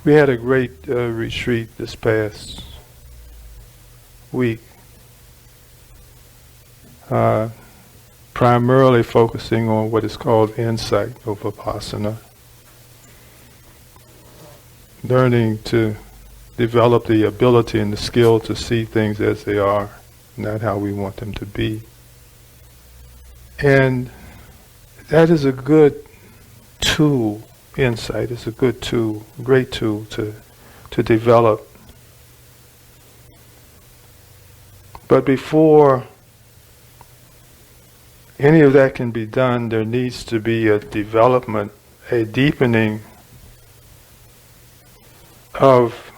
We had a great retreat this past week, primarily focusing on what is called insight of Vipassana, learning to develop the ability and the skill to see things as they are, not how we want them to be. And that is a good tool. Insight is a good tool, great tool to develop. But before any of that can be done, there needs to be a development, a deepening of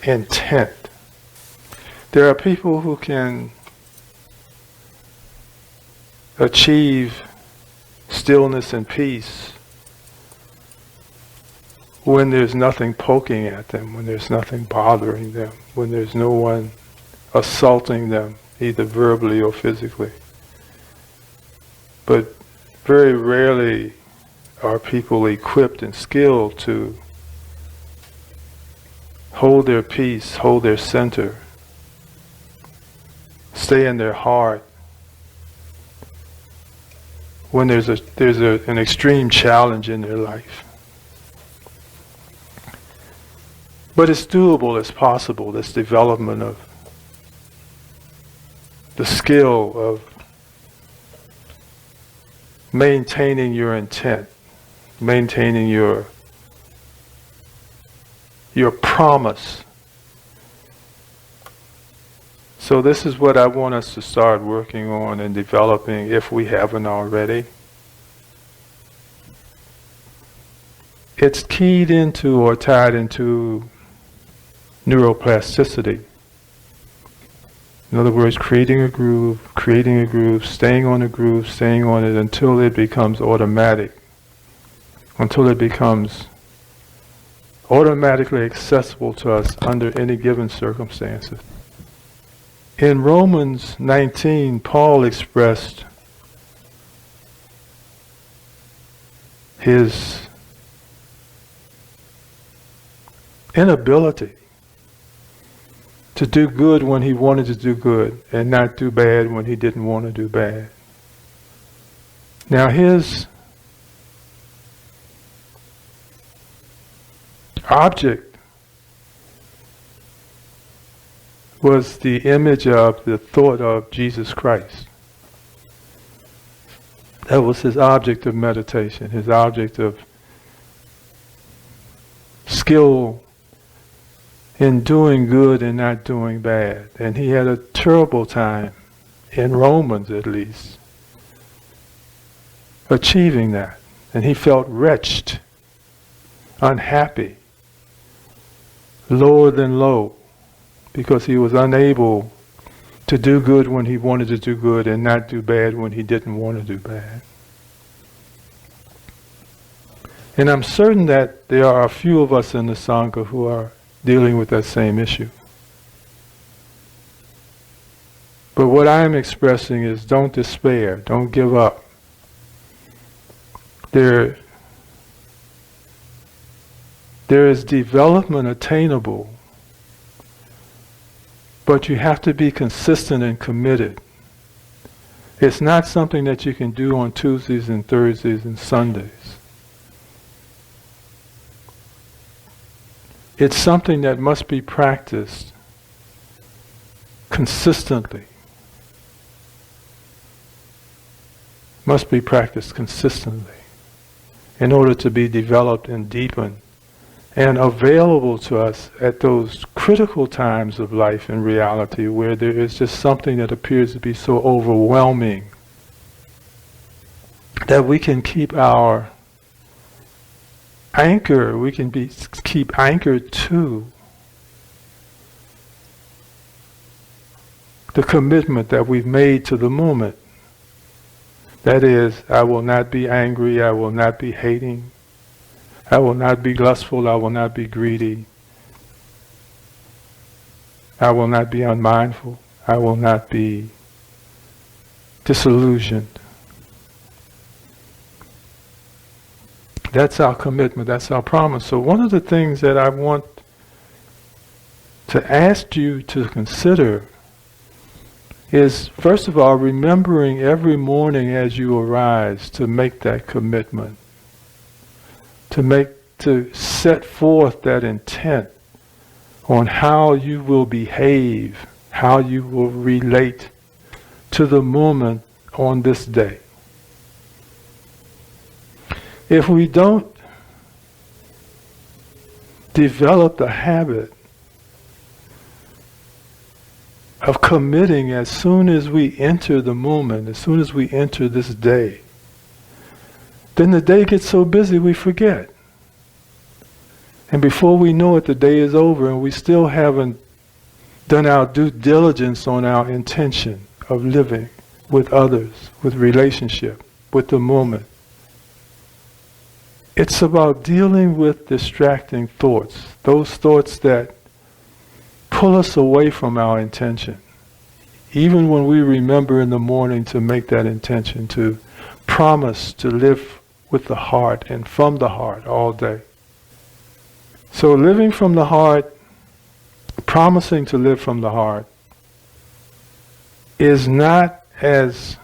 intent. There are people who can achieve stillness and peace when there's nothing poking at them, when there's nothing bothering them, when there's no one assaulting them, either verbally or physically. But very rarely are people equipped and skilled to hold their peace, hold their center, stay in their heart when there's an extreme challenge in their life. But it's doable, it's possible, this development of the skill of maintaining your intent, maintaining your promise. So this is what I want us to start working on and developing if we haven't already. It's keyed into or tied into neuroplasticity. In other words, creating a groove, staying on a groove, staying on it until it becomes automatic, until it becomes automatically accessible to us under any given circumstances. In Romans 19, Paul expressed his inability to do good when he wanted to do good and not do bad when he didn't want to do bad. Now his object was the image of, the thought of Jesus Christ. That was his object of meditation, his object of skill in doing good and not doing bad. And he had a terrible time, in Romans at least, achieving that. And he felt wretched, unhappy, lower than low, because he was unable to do good when he wanted to do good and not do bad when he didn't want to do bad. And I'm certain that there are a few of us in the Sangha who are dealing with that same issue. But what I'm expressing is don't despair, don't give up. There is development attainable, but you have to be consistent and committed. It's not something that you can do on Tuesdays and Thursdays and Sundays. It's something that must be practiced consistently. Must be practiced consistently in order to be developed and deepened and available to us at those critical times of life and reality where there is just something that appears to be so overwhelming that we can keep our anchor, keep anchored to the commitment that we've made to the moment. That is, I will not be angry, I will not be hating, I will not be lustful, I will not be greedy, I will not be unmindful, I will not be disillusioned. That's our commitment, that's our promise. So one of the things that I want to ask you to consider is, first of all, remembering every morning as you arise to make that commitment, to set forth that intent on how you will behave, how you will relate to the moment on this day. If we don't develop the habit of committing as soon as we enter the moment, as soon as we enter this day, then the day gets so busy we forget. And before we know it, the day is over and we still haven't done our due diligence on our intention of living with others, with relationship, with the moment. It's about dealing with distracting thoughts, those thoughts that pull us away from our intention. Even when we remember in the morning to make that intention, to promise to live with the heart and from the heart all day. So living from the heart, promising to live from the heart, is not as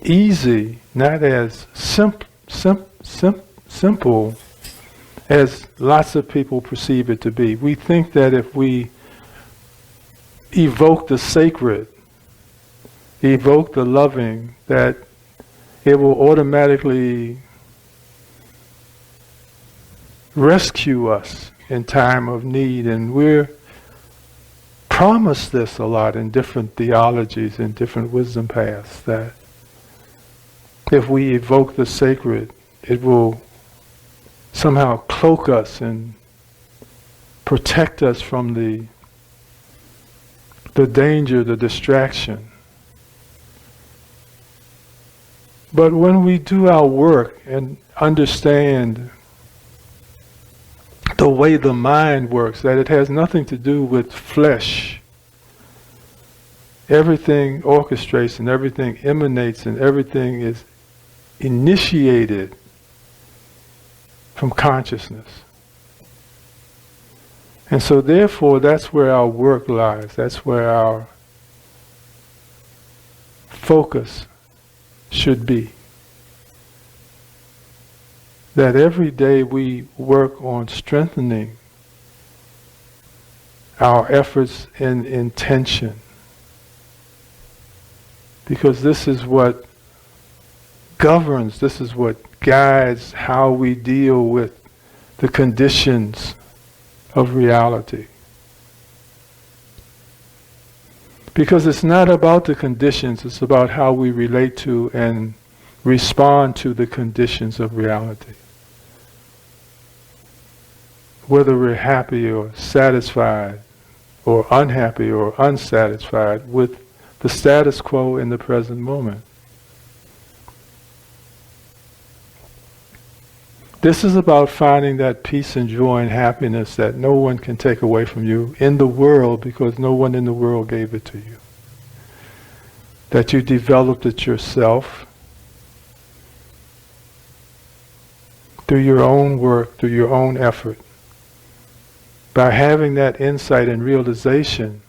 easy, not as simple as lots of people perceive it to be. We think that if we evoke the sacred, evoke the loving, that it will automatically rescue us in time of need. And we're promised this a lot in different theologies and different wisdom paths, that if we evoke the sacred, it will somehow cloak us and protect us from the danger, the distraction. But when we do our work and understand the way the mind works, that it has nothing to do with flesh, everything orchestrates and everything emanates and everything is initiated from consciousness. And so therefore that's where our work lies, that's where our focus should be. That every day we work on strengthening our efforts in intention. Because this is what governs, this is what guides how we deal with the conditions of reality. Because it's not about the conditions, it's about how we relate to and respond to the conditions of reality. Whether we're happy or satisfied, or unhappy or unsatisfied with the status quo in the present moment. This is about finding that peace and joy and happiness that no one can take away from you in the world, because no one in the world gave it to you. That you developed it yourself through your own work, through your own effort. By having that insight and realization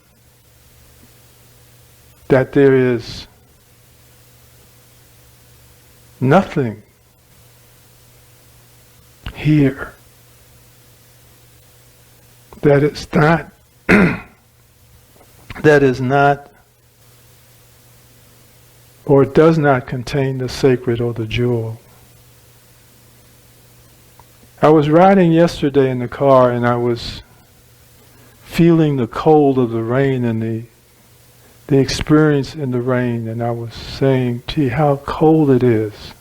that there is nothing here that is not that is not or does not contain the sacred or the jewel. I was riding yesterday in the car and I was feeling the cold of the rain and the experience in the rain, and I was saying, gee, how cold it is.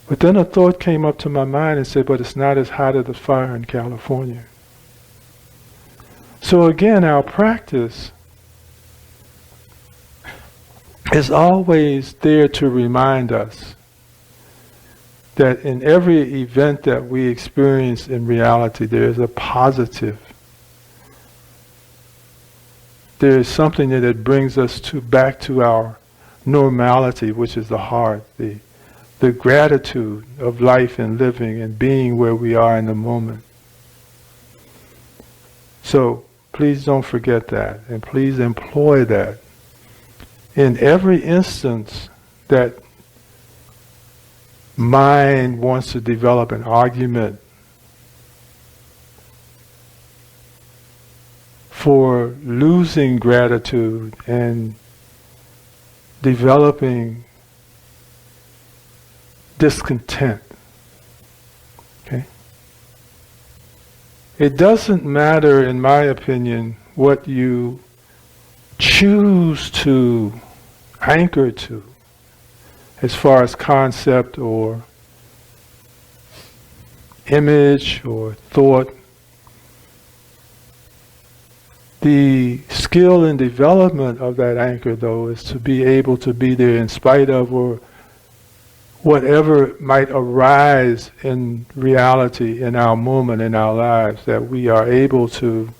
But then a thought came up to my mind and said, but it's not as hot as the fire in California. So again, our practice is always there to remind us that in every event that we experience in reality, there is a positive. There is something that it brings us back to our normality, which is the heart, the gratitude of life and living and being where we are in the moment. So please don't forget that, and please employ that in every instance that mind wants to develop an argument for losing gratitude and developing discontent. Okay? It doesn't matter, in my opinion, what you choose to anchor to as far as concept or image or thought. The skill and development of that anchor, though, is to be able to be there in spite of or whatever might arise in reality in our moment, in our lives, that we are able to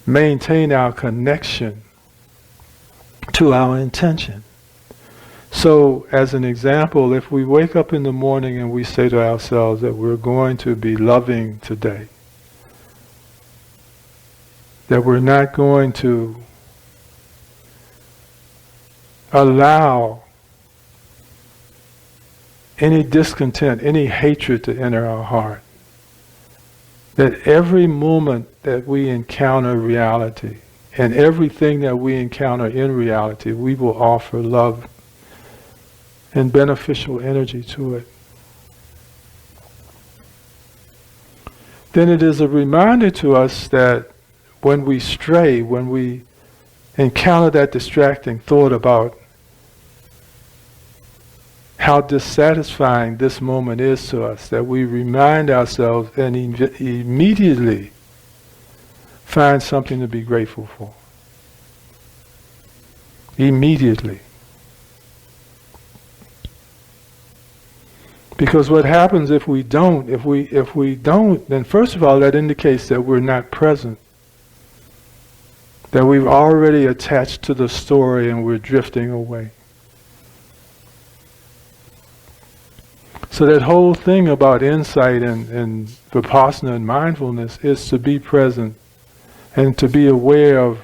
maintain our connection to our intention. So, as an example, if we wake up in the morning and we say to ourselves that we're going to be loving today, that we're not going to allow any discontent, any hatred to enter our heart, that every moment that we encounter reality and everything that we encounter in reality, we will offer love and beneficial energy to it. Then it is a reminder to us that when we stray, when we encounter that distracting thought about how dissatisfying this moment is to us, that we remind ourselves and immediately find something to be grateful for. Immediately. Because what happens if we don't, then first of all that indicates that we're not present. That we've already attached to the story and we're drifting away. So that whole thing about insight and vipassana and mindfulness is to be present and to be aware of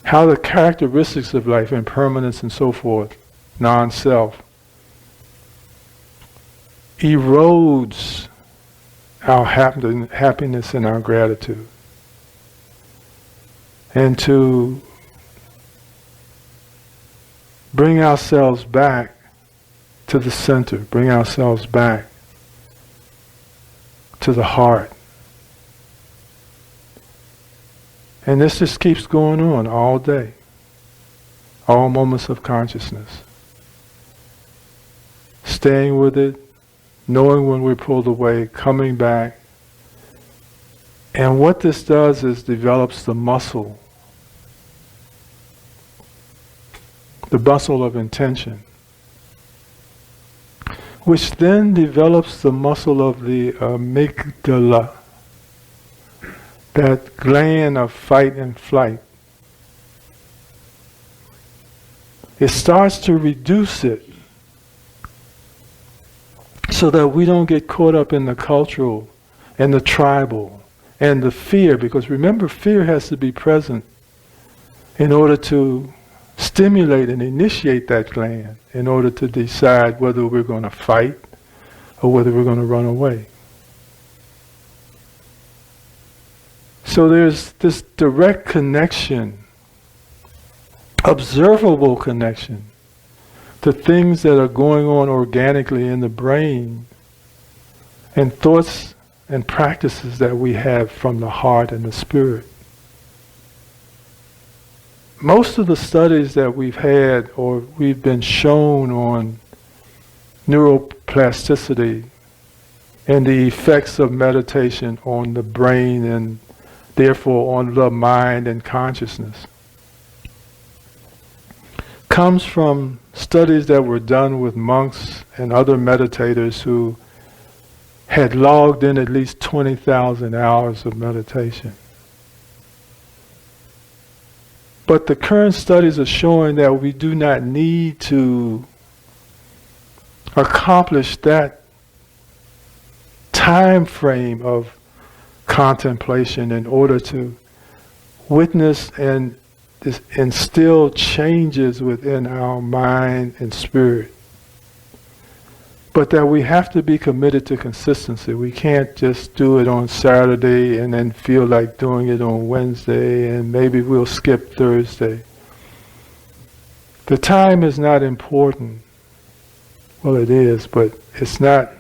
how the characteristics of life, impermanence and so forth, non-self, erodes our happiness and our gratitude. And to bring ourselves back to the center, bring ourselves back to the heart. And this just keeps going on all day, all moments of consciousness. Staying with it, knowing when we're pulled away, coming back. And what this does is develops the muscle of intention, which then develops the muscle of the amygdala, that gland of fight and flight. It starts to reduce it so that we don't get caught up in the cultural and the tribal and the fear, because remember, fear has to be present in order to stimulate and initiate that gland in order to decide whether we're going to fight or whether we're going to run away. So there's this direct connection, observable connection, to things that are going on organically in the brain and thoughts and practices that we have from the heart and the spirit. Most of the studies that we've had or we've been shown on neuroplasticity and the effects of meditation on the brain and therefore on the mind and consciousness comes from studies that were done with monks and other meditators who had logged in at least 20,000 hours of meditation. But the current studies are showing that we do not need to accomplish that time frame of contemplation in order to witness and instill changes within our mind and spirit. But that we have to be committed to consistency. We can't just do it on Saturday and then feel like doing it on Wednesday and maybe we'll skip Thursday. The time is not important. Well, it is, but it's not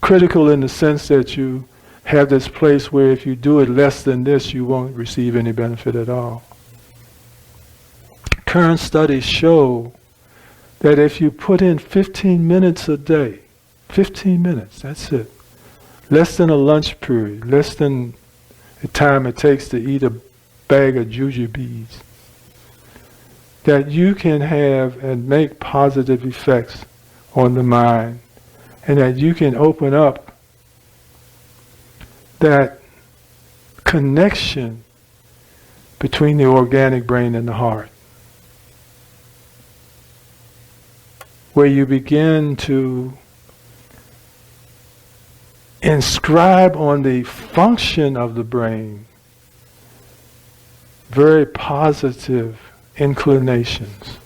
critical in the sense that you have this place where if you do it less than this, you won't receive any benefit at all. Current studies show that if you put in 15 minutes a day, 15 minutes, that's it. Less than a lunch period, less than the time it takes to eat a bag of jujubes, that you can have and make positive effects on the mind, and that you can open up that connection between the organic brain and the heart, where you begin to inscribe on the function of the brain very positive inclinations,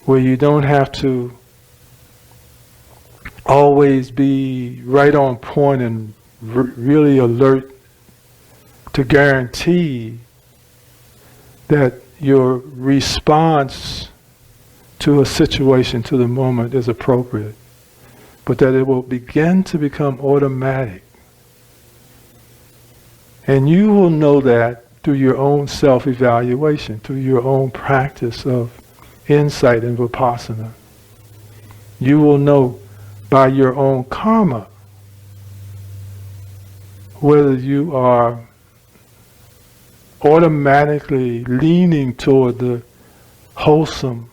where you don't have to always be right on point and really alert to guarantee that your response to a situation, to the moment, is appropriate, but that it will begin to become automatic. And you will know that through your own self-evaluation, through your own practice of insight and vipassana. You will know by your own karma whether you are automatically leaning toward the wholesome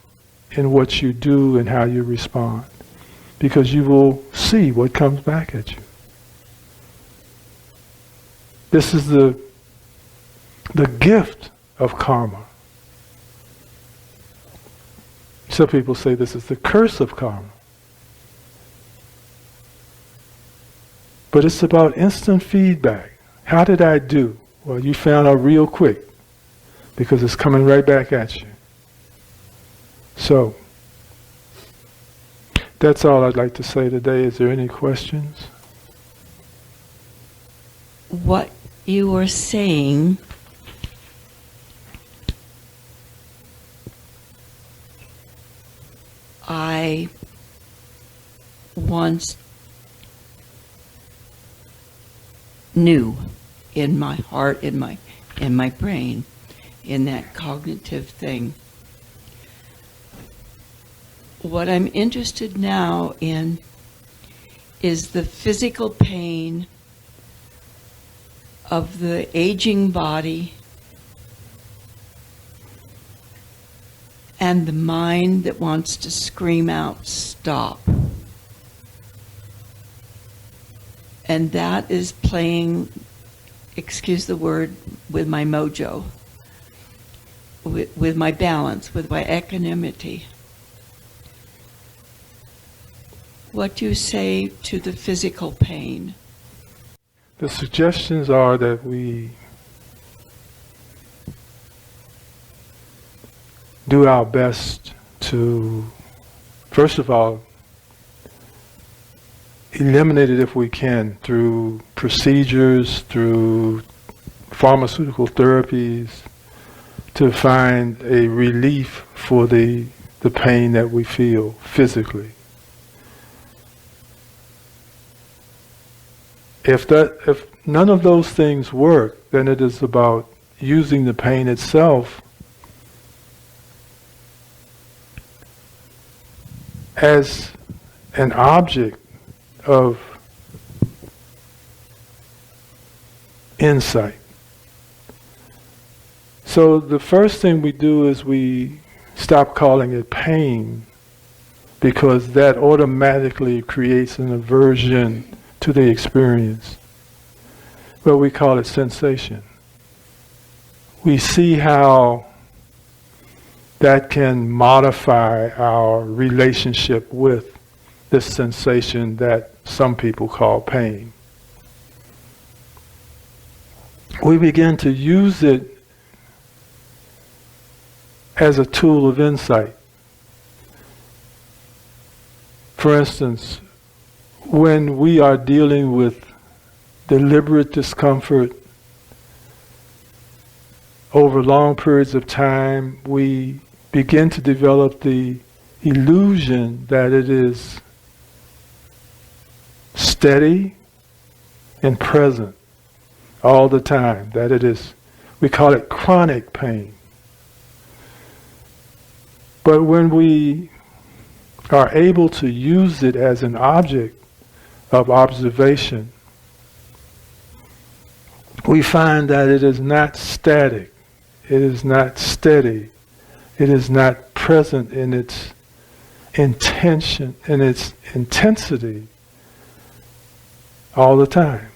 in what you do and how you respond, because you will see what comes back at you. This is the gift of karma. Some people say this is the curse of karma. But it's about instant feedback. How did I do? Well, you found out real quick, because it's coming right back at you. So, that's all I'd like to say today. Is there any questions? What you were saying I once knew in my heart, in my brain, in that cognitive thing. What I'm interested now in is the physical pain of the aging body and the mind that wants to scream out, stop. And that is playing, excuse the word, with my mojo, with my balance, with my equanimity. What do you say to the physical pain? The suggestions are that we do our best to, first of all, eliminate it if we can through procedures, through pharmaceutical therapies, to find a relief for the pain that we feel physically. If none of those things work, then it is about using the pain itself as an object of insight. So the first thing we do is we stop calling it pain, because that automatically creates an aversion to the experience. But we call it sensation. we see how that can modify our relationship with this sensation that some people call pain. We begin to use it as a tool of insight. For instance, when we are dealing with deliberate discomfort over long periods of time, we begin to develop the illusion that it is steady and present all the time, that it is, we call it chronic pain. But when we are able to use it as an object of observation, we find that it is not static, it is not steady, it is not present in its intention, in its intensity all the time.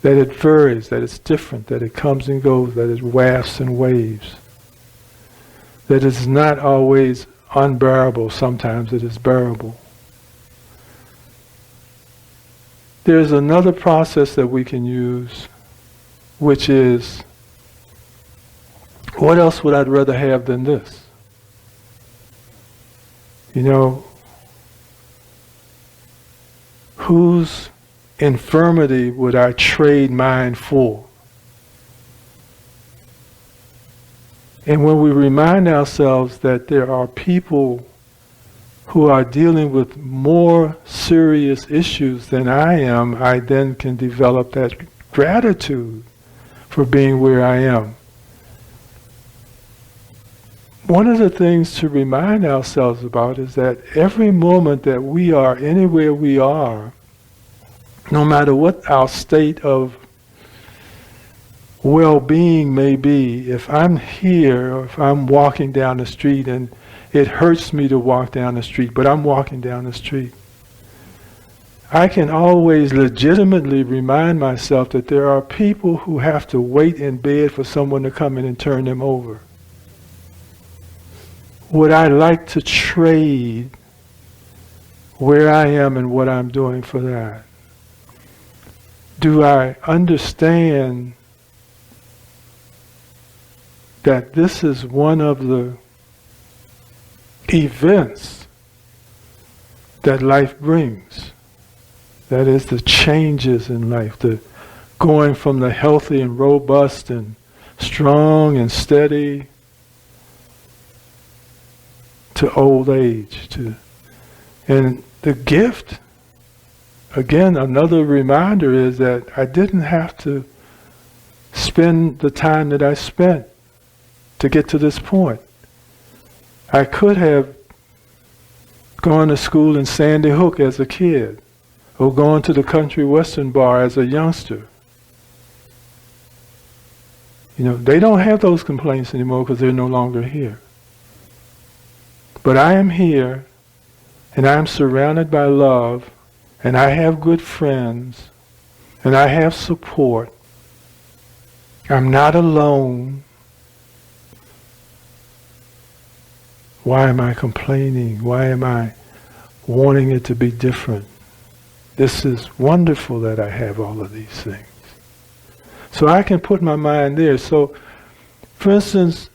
That it varies, that it's different, that it comes and goes, that it wafts and waves. That it's not always unbearable, sometimes it is bearable. There's another process that we can use, which is, what else would I rather have than this? You know, whose infirmity would I trade mine for? And when we remind ourselves that there are people who are dealing with more serious issues than I am, I then can develop that gratitude for being where I am. One of the things to remind ourselves about is that every moment that we are anywhere we are, no matter what our state of well-being may be, if I'm here or if I'm walking down the street and it hurts me to walk down the street, but I'm walking down the street, I can always legitimately remind myself that there are people who have to wait in bed for someone to come in and turn them over. Would I like to trade where I am and what I'm doing for that? Do I understand that this is one of the events that life brings? That is, the changes in life, the going from the healthy and robust and strong and steady to old age. And the gift, again, another reminder is that I didn't have to spend the time that I spent to get to this point. I could have gone to school in Sandy Hook as a kid, or gone to the country western bar as a youngster. You know, they don't have those complaints anymore because they're no longer here. But I am here, and I am surrounded by love, and I have good friends, and I have support. I'm not alone. Why am I complaining? Why am I wanting it to be different? This is wonderful that I have all of these things. So I can put my mind there. So, for instance,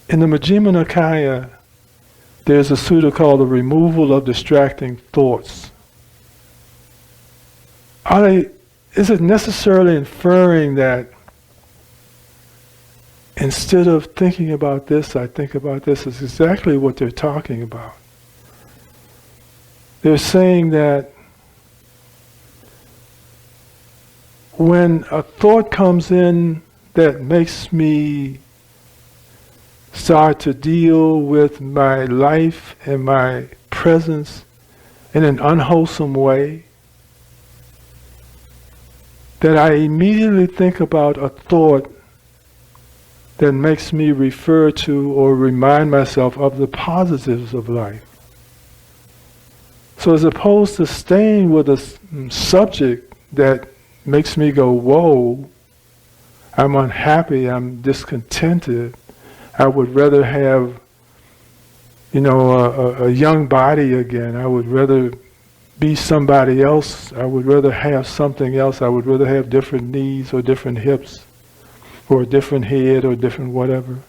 in the Majjhima Nikaya, there's a sutta called the removal of distracting thoughts. Is it necessarily inferring that instead of thinking about this, I think about this? Is exactly what they're talking about. They're saying that when a thought comes in that makes me start to deal with my life and my presence in an unwholesome way, that I immediately think about a thought that makes me refer to or remind myself of the positives of life. So as opposed to staying with a subject that makes me go, whoa, I'm unhappy, I'm discontented, I would rather have, a young body again. I would rather be somebody else. I would rather have something else. I would rather have different knees or different hips or a different head or different whatever.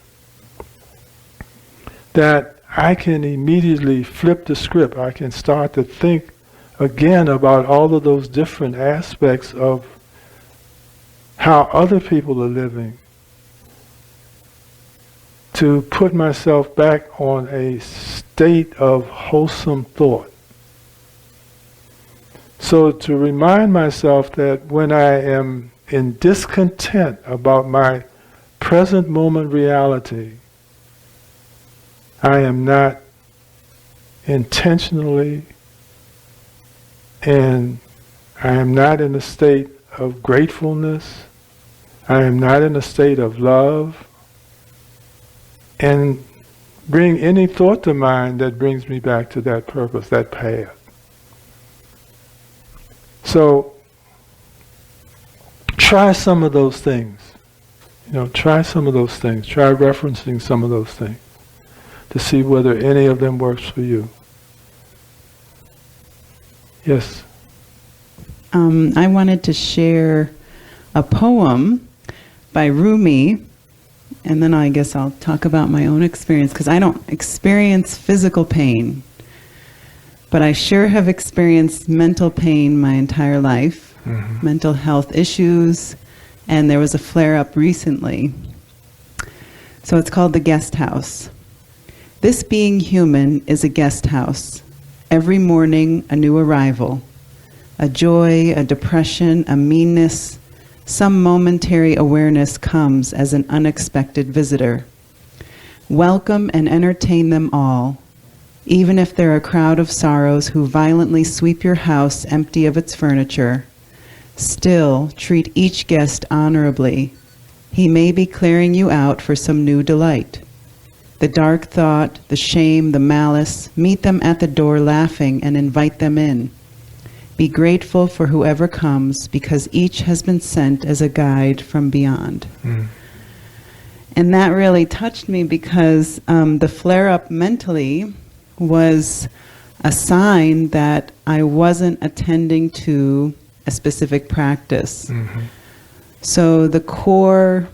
That I can immediately flip the script. I can start to think again about all of those different aspects of how other people are living, to put myself back on a state of wholesome thought. So to remind myself that when I am in discontent about my present moment reality, I am not intentionally, and I am not in a state of gratefulness, I am not in a state of love, and bring any thought to mind that brings me back to that purpose, that path. So, try some of those things. Try some of those things. Try referencing some of those things to see whether any of them works for you. Yes? I wanted to share a poem by Rumi, and then I guess I'll talk about my own experience, because I don't experience physical pain, but I sure have experienced mental pain my entire life, mental health issues, and there was a flare-up recently. So it's called The Guest House. This being human is a guest house. Every morning, a new arrival. A joy, a depression, a meanness, some momentary awareness comes as an unexpected visitor. Welcome and entertain them all, even if they're a crowd of sorrows who violently sweep your house empty of its furniture. Still, treat each guest honorably. He may be clearing you out for some new delight. The dark thought, the shame, the malice, meet them at the door laughing and invite them in. Be grateful for whoever comes, because each has been sent as a guide from beyond. And that really touched me, because the flare-up mentally was a sign that I wasn't attending to a specific practice. So the core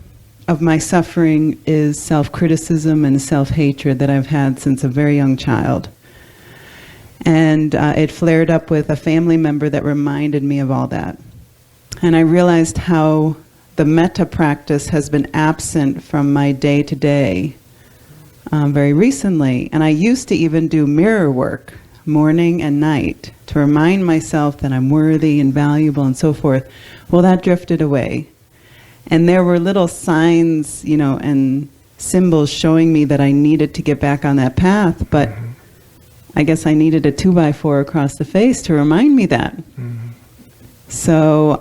of my suffering is self-criticism and self-hatred that I've had since a very young child. And it flared up with a family member that reminded me of all that. And I realized how the metta practice has been absent from my day-to-day very recently. And I used to even do mirror work, morning and night, to remind myself that I'm worthy and valuable and so forth. Well, that drifted away. And there were little signs, and symbols showing me that I needed to get back on that path, but I guess I needed a 2x4 across the face to remind me that. So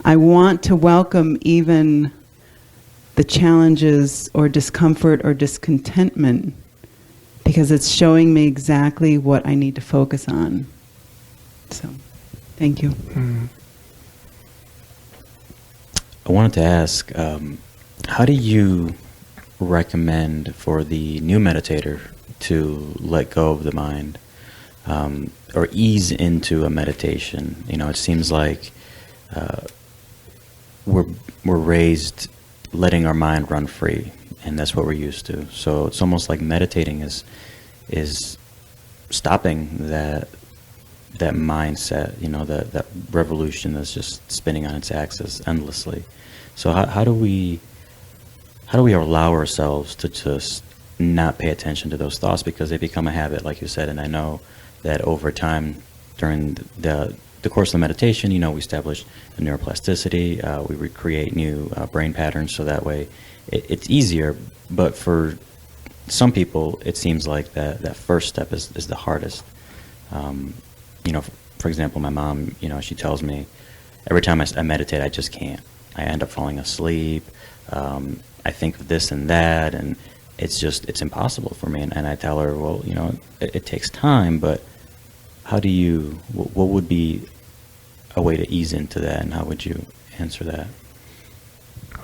I want to welcome even the challenges or discomfort or discontentment, because it's showing me exactly what I need to focus on. So, thank you. I wanted to ask, how do you recommend for the new meditator to let go of the mind, or ease into a meditation? It seems like we're raised letting our mind run free, and that's what we're used to. So it's almost like meditating is stopping that mindset, that revolution that's just spinning on its axis endlessly. So how do we allow ourselves to just not pay attention to those thoughts, because they become a habit, like you said? And I know that over time, during the course of meditation, we establish the neuroplasticity, we recreate new brain patterns, so that way it's easier. But for some people, it seems like that first step is the hardest. For example, my mom, she tells me every time I meditate, I just can't. I end up falling asleep. I think of this and that, and it's impossible for me. And I tell her, well, it takes time, but what would be a way to ease into that, and how would you answer that?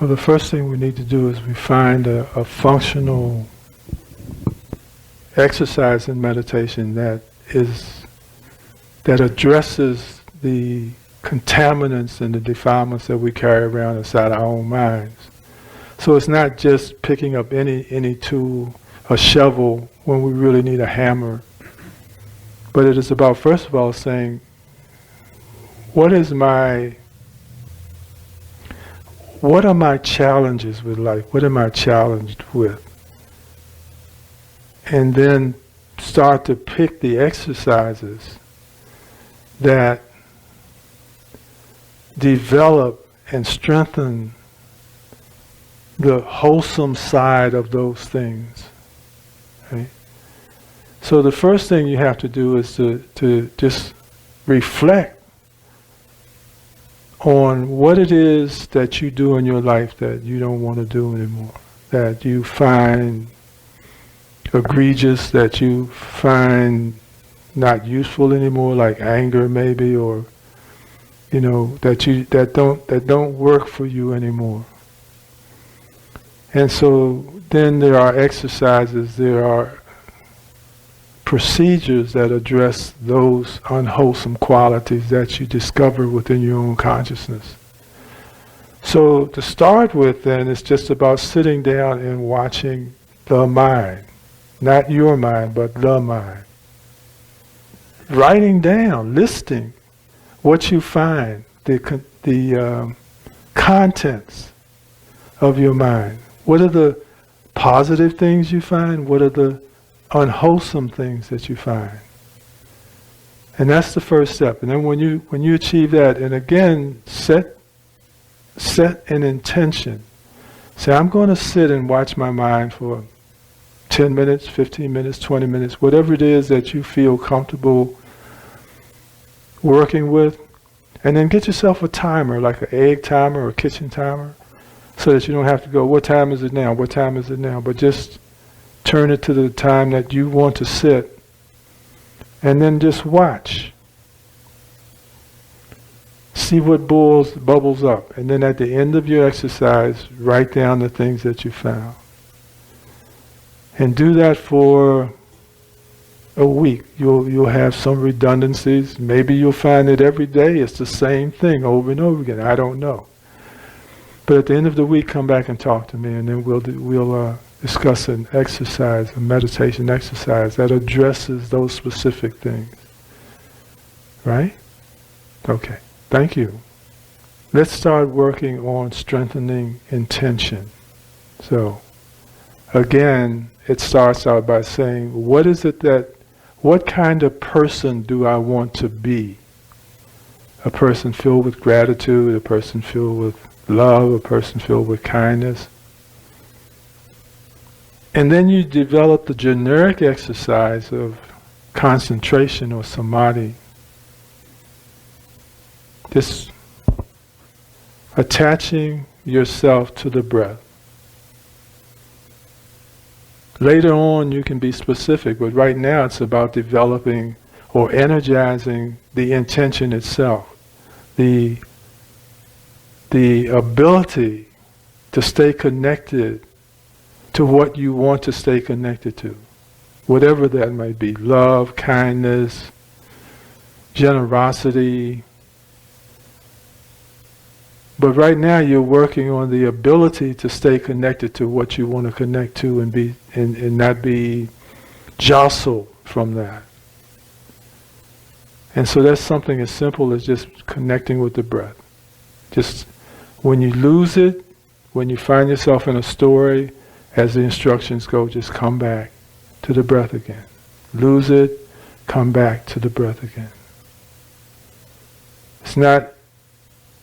Well, the first thing we need to do is we find a functional exercise in meditation that addresses the contaminants and the defilements that we carry around inside our own minds. So it's not just picking up any tool, a shovel, when we really need a hammer. But it is about, first of all, saying, what are my challenges with life? What am I challenged with? And then start to pick the exercises that develop and strengthen the wholesome side of those things. Right? So the first thing you have to do is to just reflect on what it is that you do in your life that you don't want to do anymore, that you find egregious, that you find not useful anymore, like anger maybe, or that don't work for you anymore. And so then there are exercises, there are procedures that address those unwholesome qualities that you discover within your own consciousness. So to start with then, it's just about sitting down and watching the mind. Not your mind, but the mind. Writing down, listing what you find, the contents of your mind. What are the positive things you find? What are the unwholesome things that you find? And that's the first step. And then when you achieve that, and again, set an intention. Say, I'm going to sit and watch my mind for 10 minutes, 15 minutes, 20 minutes, whatever it is that you feel comfortable working with. And then get yourself a timer, like an egg timer or a kitchen timer, so that you don't have to go, what time is it now? What time is it now? But just turn it to the time that you want to sit, and then just watch. See what bubbles up. And then at the end of your exercise, write down the things that you found. And do that for a week. You'll have some redundancies. Maybe you'll find that every day it's the same thing over and over again. I don't know. But at the end of the week, come back and talk to me, and then we'll discuss an exercise, a meditation exercise that addresses those specific things. Right? Okay. Thank you. Let's start working on strengthening intention. So, again, it starts out by saying, what kind of person do I want to be? A person filled with gratitude, a person filled with love, a person filled with kindness. And then you develop the generic exercise of concentration or samadhi. Just attaching yourself to the breath. Later on you can be specific, but right now it's about developing or energizing the intention itself. The ability to stay connected to what you want to stay connected to. Whatever that might be. Love, kindness, generosity. But right now you're working on the ability to stay connected to what you want to connect to and not be jostled from that. And so that's something as simple as just connecting with the breath. Just when you lose it, when you find yourself in a story, as the instructions go, just come back to the breath again. Lose it, come back to the breath again. It's not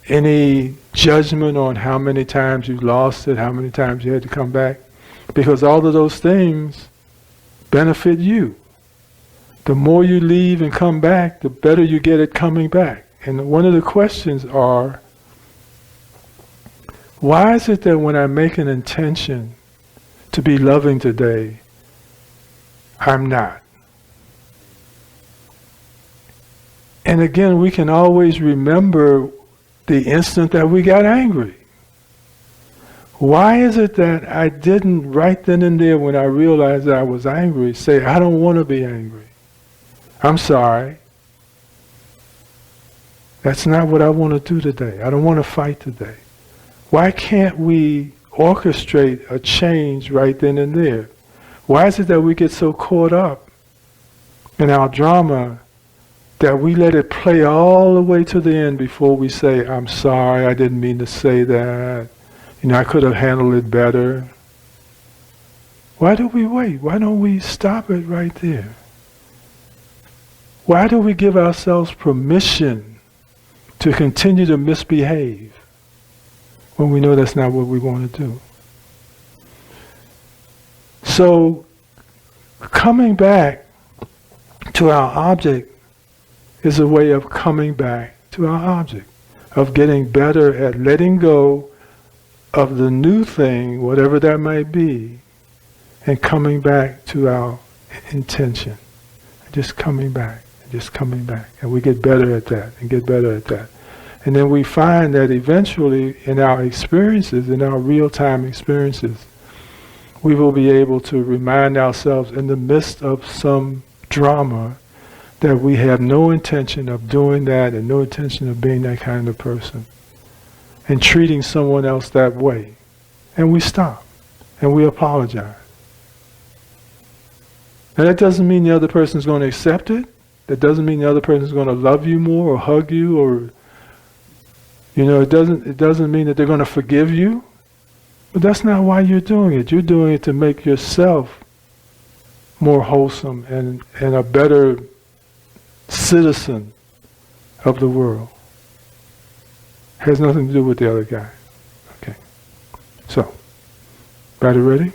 any judgment on how many times you lost it, how many times you had to come back, because all of those things benefit you. The more you leave and come back, the better you get at coming back. And one of the questions are, why is it that when I make an intention to be loving today, I'm not? And again, we can always remember the instant that we got angry. Why is it that I didn't right then and there when I realized that I was angry say, I don't want to be angry. I'm sorry. That's not what I want to do today. I don't want to fight today. Why can't we orchestrate a change right then and there? Why is it that we get so caught up in our drama that we let it play all the way to the end before we say, I'm sorry, I didn't mean to say that. I could have handled it better. Why do we wait? Why don't we stop it right there? Why do we give ourselves permission to continue to misbehave when we know that's not what we want to do? So, coming back to our object is a way of coming back to our object, of getting better at letting go of the new thing, whatever that might be, and coming back to our intention. Just coming back, just coming back. And we get better at that, and get better at that. And then we find that eventually in our experiences, in our real-time experiences, we will be able to remind ourselves in the midst of some drama that we have no intention of doing that and no intention of being that kind of person and treating someone else that way. And we stop and we apologize. Now that doesn't mean the other person is going to accept it. That doesn't mean the other person is going to love you more or hug you or, it doesn't mean that they're going to forgive you. But that's not why you're doing it. You're doing it to make yourself more wholesome and a better citizen of the world. Has nothing to do with the other guy. Okay. So, everybody ready?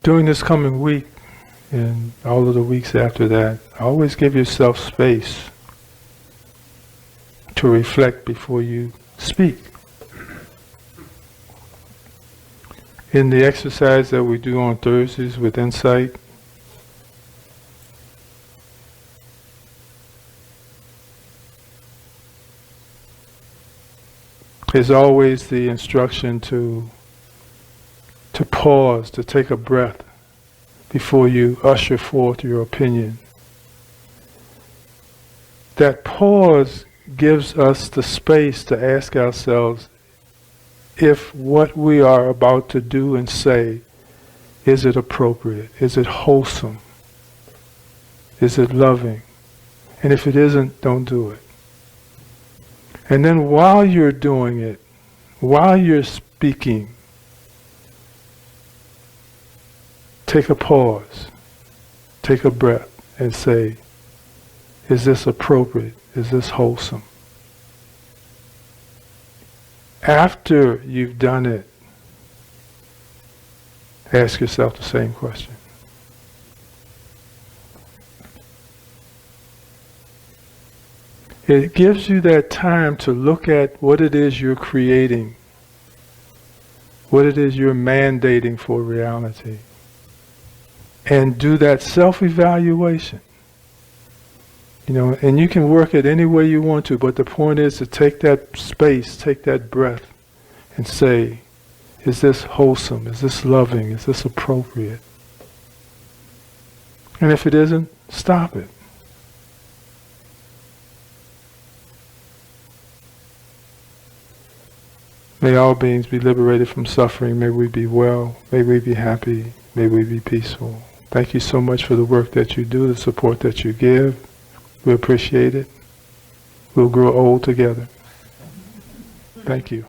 during this coming week and all of the weeks after that, always give yourself space to reflect before you speak. In the exercise that we do on Thursdays with Insight, there's always the instruction to pause, to take a breath before you usher forth your opinion. That pause gives us the space to ask ourselves if what we are about to do and say, is it appropriate? Is it wholesome? Is it loving? And if it isn't, don't do it. And then while you're doing it, while you're speaking, take a pause, take a breath, and say, is this appropriate? Is this wholesome? After you've done it, ask yourself the same question. It gives you that time to look at what it is you're creating, what it is you're mandating for reality, and do that self-evaluation. And you can work it any way you want to, but the point is to take that space, take that breath, and say, is this wholesome? Is this loving? Is this appropriate? And if it isn't, stop it. May all beings be liberated from suffering. May we be well. May we be happy. May we be peaceful. Thank you so much for the work that you do, the support that you give. We appreciate it. We'll grow old together. Thank you.